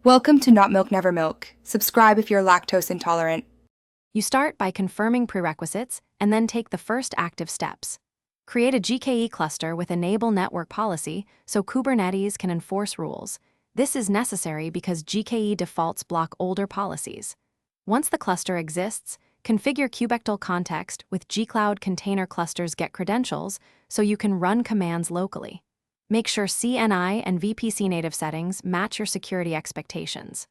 Welcome to Not Milk Never Milk. Subscribe if you're lactose intolerant. You start by confirming prerequisites and then take the first active steps. Create a GKE cluster with Enable Network Policy so Kubernetes can enforce rules. This is necessary because GKE defaults block older policies. Once the cluster exists, configure kubectl context with gcloud container clusters get credentials so you can run commands locally. Make sure CNI and VPC native settings match your security expectations.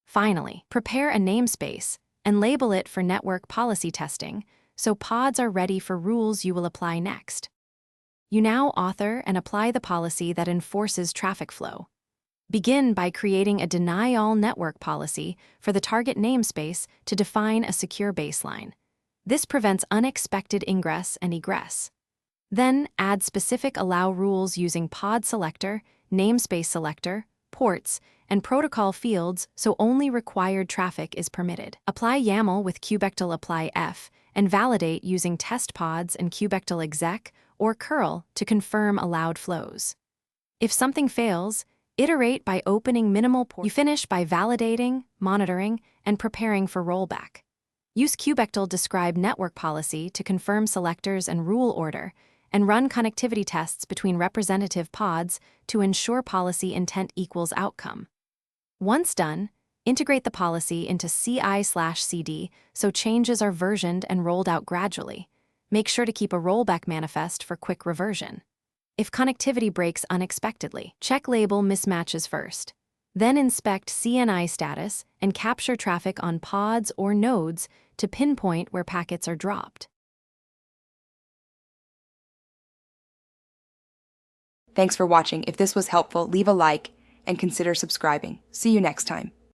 Finally, prepare a namespace and label it for network policy testing so pods are ready for rules you will apply next. You now author and apply the policy that enforces traffic flow. Begin by creating a deny all network policy for the target namespace to define a secure baseline. This prevents unexpected ingress and egress. Then add specific allow rules using pod selector, namespace selector, ports, and protocol fields so only required traffic is permitted. Apply YAML with kubectl apply F and validate using test pods and kubectl exec or curl to confirm allowed flows. If something fails, iterate by opening minimal ports. You finish by validating, monitoring, and preparing for rollback. Use kubectl describe network policy to confirm selectors and rule order, and run connectivity tests between representative pods to ensure policy intent equals outcome. Once done, integrate the policy into CI/CD so changes are versioned and rolled out gradually. Make sure to keep a rollback manifest for quick reversion. If connectivity breaks unexpectedly, check label mismatches first. Then inspect CNI status and capture traffic on pods or nodes to pinpoint where packets are dropped. Thanks for watching. If this was helpful, leave a like and consider subscribing. See you next time.